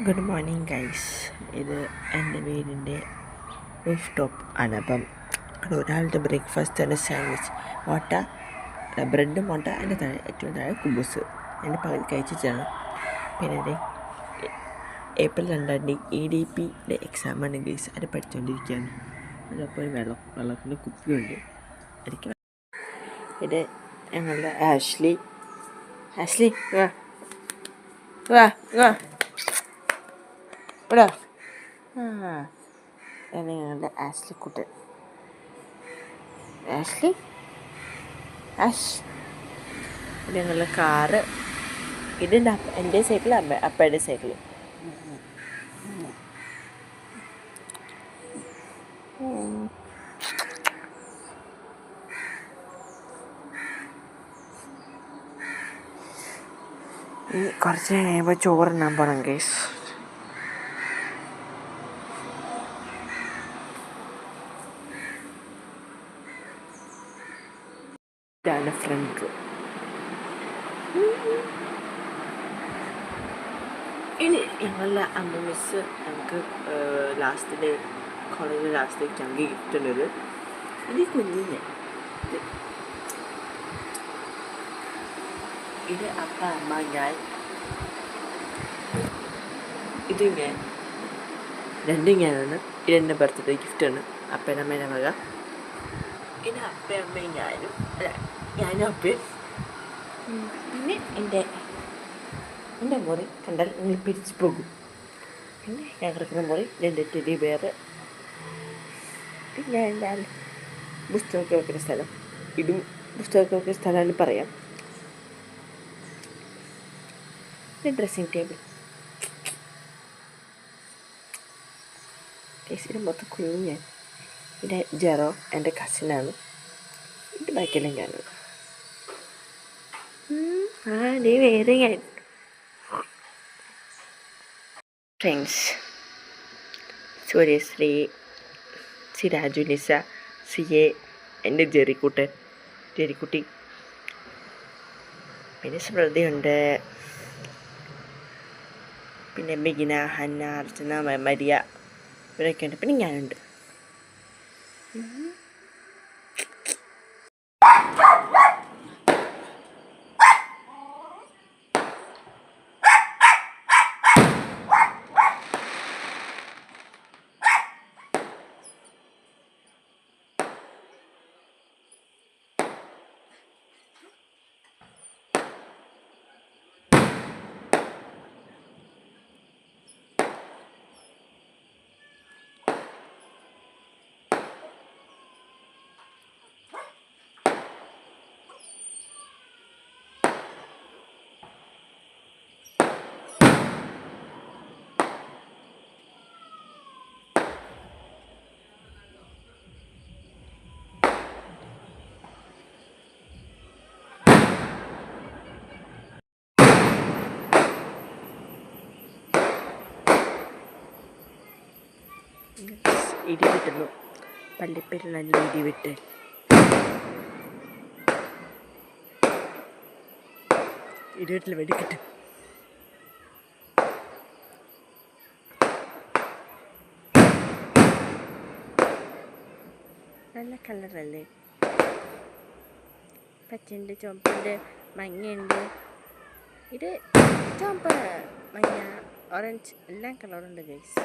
Good morning guys. ഇത് എൻ്റെ വീടിൻ്റെ റൂഫ് ടോപ്പ് ആണ്. അപ്പം ഒരാളുടെ ബ്രേക്ക്ഫാസ്റ്റ് ആണ് സാൻഡ്വിച്ച്, മുട്ട, ബ്രെഡ്, മുട്ട, അതിൻ്റെ താഴെ ഏറ്റവും താഴെ കുബൂസ്. എൻ്റെ പകുതി കഴിച്ചിട്ടാണ്. പിന്നെ എൻ്റെ ഏപ്രിൽ 2 EDPയുടെ എക്സാമാണ് ഗൈസ്. അത് പഠിച്ചുകൊണ്ടിരിക്കുകയാണ്. അതപ്പോൾ വെള്ളത്തിൻ്റെ കുപ്പിയുണ്ട്. എനിക്ക് ഇത് ഞങ്ങളുടെ ആഷ്ലി വാ വാ വാ ഇവിടെ. ഞങ്ങളുടെ ആഷ്ലി കുട്ടൻ. ആഷ് ഇത് ഞങ്ങളുടെ കാറ്. ഇതെൻ്റെ എൻ്റെ സൈക്കിൾ, അപ്പയുടെ സൈക്കിൾ. കുറച്ച് കഴിയുമ്പോൾ ചോറുണ്ണാൻ പോകണം ഗൈസ്. ഇതാണ് ഫ്രണ്ട് റൂം. ഇനി ഞങ്ങളുടെ അമ്മ മിസ് ഞങ്ങൾക്ക് കോളേജിൽ ലാസ്റ്റ് ഡേ ഞങ്ങൾക്ക് ഗിഫ്റ്റ് ഉള്ളത്. ഇത് കുഞ്ഞിന് ഇത് അപ്പ, അമ്മ, ഞാൻ. ഇത് രണ്ടും ഞാനാണ്. ഇതെൻ്റെ ബർത്ത്ഡേ ഗിഫ്റ്റാണ്, അപ്പേൻ്റെ അമ്മേൻ്റെ വക. ഇത് അപ്പയും അമ്മയും ഞാനും അപ്പയും. പിന്നെ എൻ്റെ മുറി കണ്ടാൽ നിങ്ങൾ പിരിച്ചു പോകും. പിന്നെ ഞാൻ കിടക്കുന്ന മുറി 2 ടെഡി ബെയർ. പിന്നെ എൻ്റെ പുസ്തകമൊക്കെ വെക്കുന്ന സ്ഥലം. ഇതും പുസ്തകമൊക്കെ വെക്കുന്ന സ്ഥലമാണ് പറയാം. പിന്നെ ഡ്രസ്സിങ് ടേബിൾ. കേസിന് മൊത്തം കുഞ്ഞ്. ഇത് ജെറോ എൻ്റെ കസിനാണ്. ഇത് ബാക്കിയെല്ലാം ഞാനാണ്. നീ വേറെ ഞാൻ ഫ്രണ്ട്സ് സൂര്യശ്രീ, സിരാജു, നിസ, സിയെ, എൻ്റെ ജെറിക്കുട്ടി, പിന്നെ സ്മൃതിയുണ്ട്, പിന്നെ ബിഗിന, ഹന്ന, അർച്ചന, മരിയ, ഇവരൊക്കെ ഉണ്ട്. പിന്നെ ഞാനുണ്ട്. ഇടി വിട്ടുന്നു. പള്ളിപ്പേരിൽ നല്ല ഇടി വിട്ട്. ഇടിവെട്ടിൽ വെടിക്കിട്ട്. നല്ല കളറല്ലേ? പച്ചയുണ്ട്, ചുവപ്പുണ്ട്, മഞ്ഞയുണ്ട്. ഇത് ചുവപ്പ്, മഞ്ഞ, ഓറഞ്ച്, എല്ലാ കളറുണ്ട് ഗൈസ്.